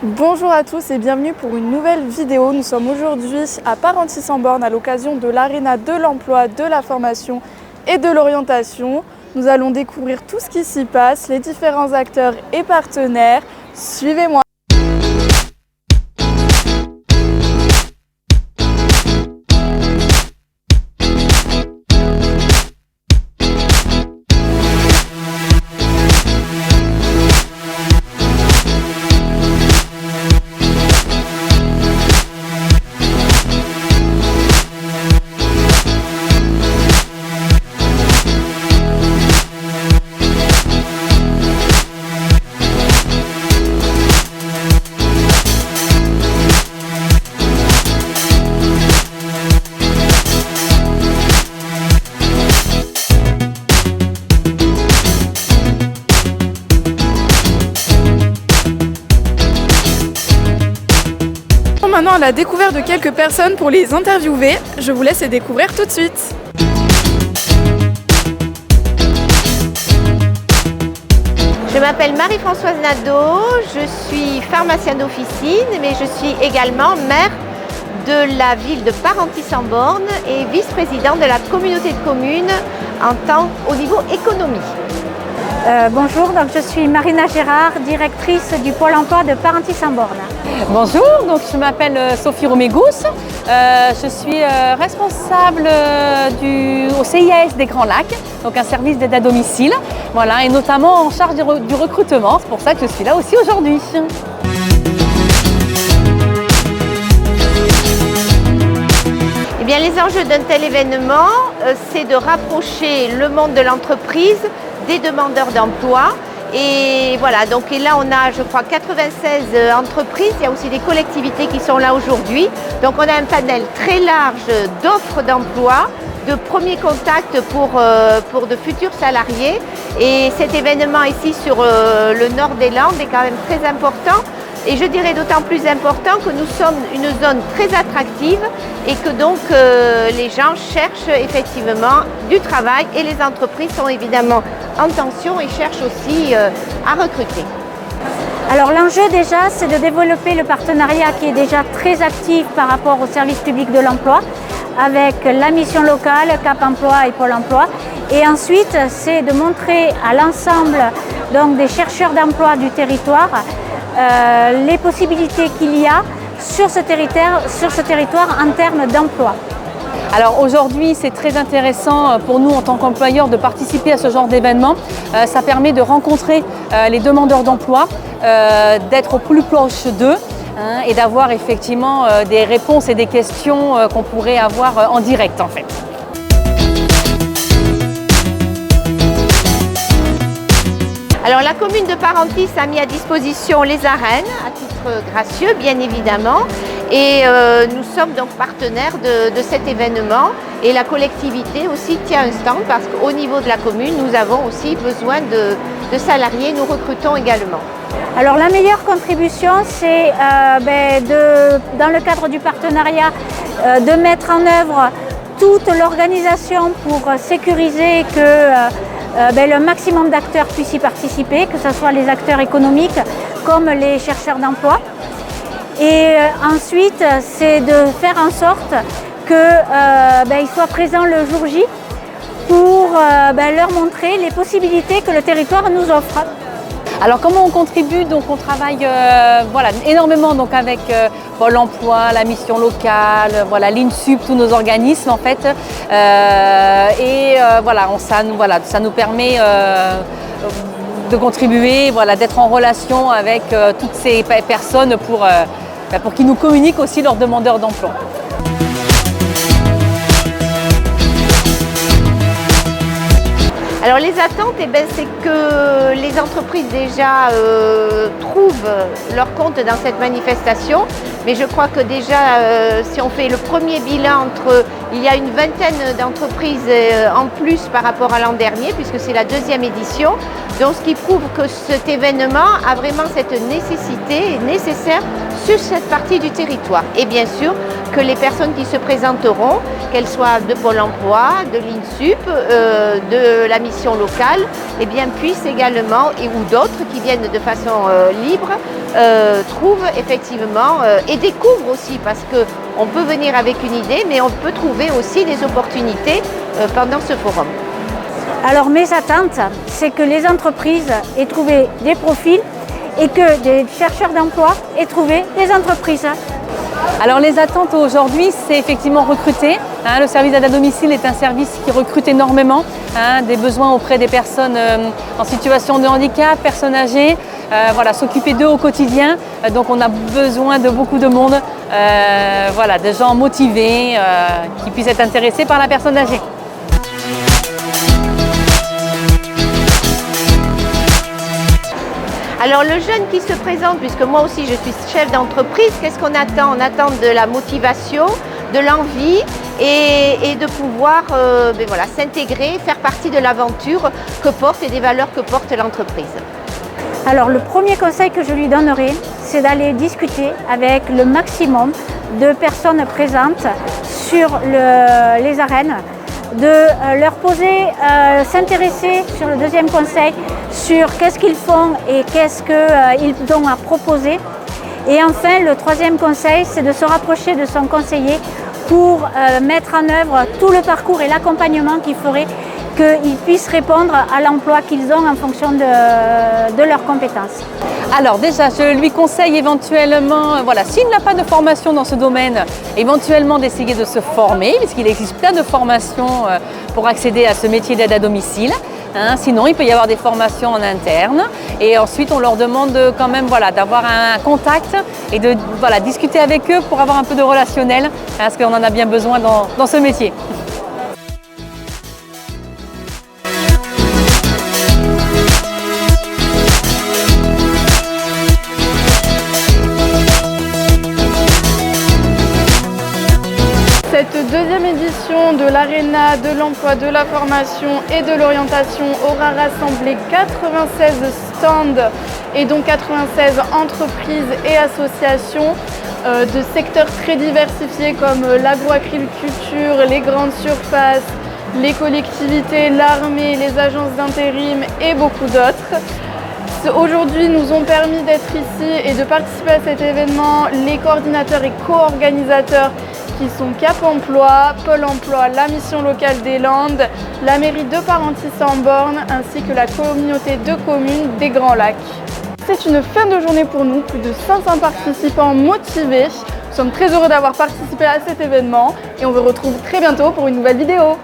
Bonjour à tous et bienvenue pour une nouvelle vidéo. Nous sommes aujourd'hui à Parentis-en-Born à l'occasion de l'Arena de l'emploi, de la formation et de l'orientation. Nous allons découvrir tout ce qui s'y passe, les différents acteurs et partenaires. Suivez-moi. Maintenant à la découverte de quelques personnes pour les interviewer. Je vous laisse les découvrir tout de suite. Je m'appelle Marie-Françoise Nadeau, je suis pharmacienne d'officine, mais je suis également maire de la ville de Parentis-en-Born et vice-présidente de la communauté de communes au niveau économie. Bonjour, donc je suis Marina Gérard, directrice du Pôle emploi de Parentis-en-Born. Bonjour, donc je m'appelle Sophie Romégous, je suis responsable au CIAS des Grands Lacs, donc un service d'aide à domicile, voilà, et notamment en charge du recrutement, c'est pour ça que je suis là aussi aujourd'hui. Eh bien, les enjeux d'un tel événement, c'est de rapprocher le monde de l'entreprise des demandeurs d'emploi. Et voilà, donc là on a, je crois, 96 entreprises, il y a aussi des collectivités qui sont là aujourd'hui. Donc on a un panel très large d'offres d'emploi, de premiers contacts pour de futurs salariés. Et cet événement ici sur le nord des Landes est quand même très important. Et je dirais d'autant plus important que nous sommes une zone très attractive et que donc les gens cherchent effectivement du travail et les entreprises sont évidemment en tension et cherchent aussi à recruter. Alors l'enjeu déjà, c'est de développer le partenariat qui est déjà très actif par rapport au service public de l'emploi avec la mission locale, Cap Emploi et Pôle emploi. Et ensuite, c'est de montrer à l'ensemble donc, des chercheurs d'emploi du territoire les possibilités qu'il y a sur ce territoire en termes d'emploi. Alors aujourd'hui, c'est très intéressant pour nous en tant qu'employeurs de participer à ce genre d'événement. Ça permet de rencontrer les demandeurs d'emploi, d'être au plus proche d'eux et d'avoir effectivement des réponses et des questions qu'on pourrait avoir en direct en fait. Alors la commune de Parentis a mis à disposition les arènes à titre gracieux bien évidemment et nous sommes donc partenaires de cet événement et la collectivité aussi tient un stand parce qu'au niveau de la commune nous avons aussi besoin de salariés, nous recrutons également. Alors la meilleure contribution c'est dans le cadre du partenariat de mettre en œuvre toute l'organisation pour sécuriser que le maximum d'acteurs puissent y participer, que ce soit les acteurs économiques comme les chercheurs d'emploi. Et ensuite, c'est de faire en sorte qu'ils soient présents le jour J pour leur montrer les possibilités que le territoire nous offre. Alors comment on contribue? Donc on travaille énormément donc, avec Pôle emploi, la mission locale, l'INSUP, tous nos organismes en fait. Ça nous permet de contribuer, d'être en relation avec toutes ces personnes pour qu'ils nous communiquent aussi leurs demandeurs d'emploi. Alors les attentes, c'est que les entreprises déjà trouvent leur compte dans cette manifestation. Mais je crois que déjà, si on fait le premier bilan il y a une vingtaine d'entreprises en plus par rapport à l'an dernier, puisque c'est la deuxième édition. Donc ce qui prouve que cet événement a vraiment cette nécessité nécessaire sur cette partie du territoire. Et bien sûr que les personnes qui se présenteront, qu'elles soient de Pôle emploi, de l'INSUP, de la mission locale, eh bien, puissent également, ou d'autres qui viennent de façon libre, trouvent effectivement et découvrent aussi, parce qu'on peut venir avec une idée, mais on peut trouver aussi des opportunités pendant ce forum. Alors mes attentes, c'est que les entreprises aient trouvé des profils et que des chercheurs d'emploi aient trouvé des entreprises. Alors les attentes aujourd'hui, c'est effectivement recruter. Le service d'aide à domicile est un service qui recrute énormément, des besoins auprès des personnes en situation de handicap, personnes âgées, voilà, s'occuper d'eux au quotidien. Donc on a besoin de beaucoup de monde, voilà, de gens motivés qui puissent être intéressés par la personne âgée. Alors le jeune qui se présente, puisque moi aussi je suis chef d'entreprise, qu'est-ce qu'on attend? On attend de la motivation, de l'envie et de pouvoir voilà, s'intégrer, faire partie de l'aventure que porte et des valeurs que porte l'entreprise. Alors le premier conseil que je lui donnerai, c'est d'aller discuter avec le maximum de personnes présentes sur les arènes, de leur poser, s'intéresser sur le deuxième conseil, sur qu'est-ce qu'ils font et qu'est-ce qu'ils ont à proposer. Et enfin, le troisième conseil, c'est de se rapprocher de son conseiller pour mettre en œuvre tout le parcours et l'accompagnement qui ferait qu'ils puissent répondre à l'emploi qu'ils ont en fonction de leurs compétences. Alors déjà, je lui conseille éventuellement, voilà, s'il n'a pas de formation dans ce domaine, éventuellement d'essayer de se former, puisqu'il existe plein de formations pour accéder à ce métier d'aide à domicile. Sinon, il peut y avoir des formations en interne et ensuite on leur demande quand même voilà, d'avoir un contact et de voilà, discuter avec eux pour avoir un peu de relationnel, parce qu'on en a bien besoin dans ce métier. Cette deuxième édition de l'Arena de l'emploi, de la formation et de l'orientation aura rassemblé 96 stands et donc 96 entreprises et associations de secteurs très diversifiés comme l'agroagriculture, les grandes surfaces, les collectivités, l'armée, les agences d'intérim et beaucoup d'autres. Aujourd'hui, nous ont permis d'être ici et de participer à cet événement les coordinateurs et co-organisateurs qui sont Cap Emploi, Pôle emploi, la mission locale des Landes, la mairie de Parentis-en-Born ainsi que la communauté de communes des Grands Lacs. C'est une fin de journée pour nous, plus de 500 participants motivés. Nous sommes très heureux d'avoir participé à cet événement et on vous retrouve très bientôt pour une nouvelle vidéo.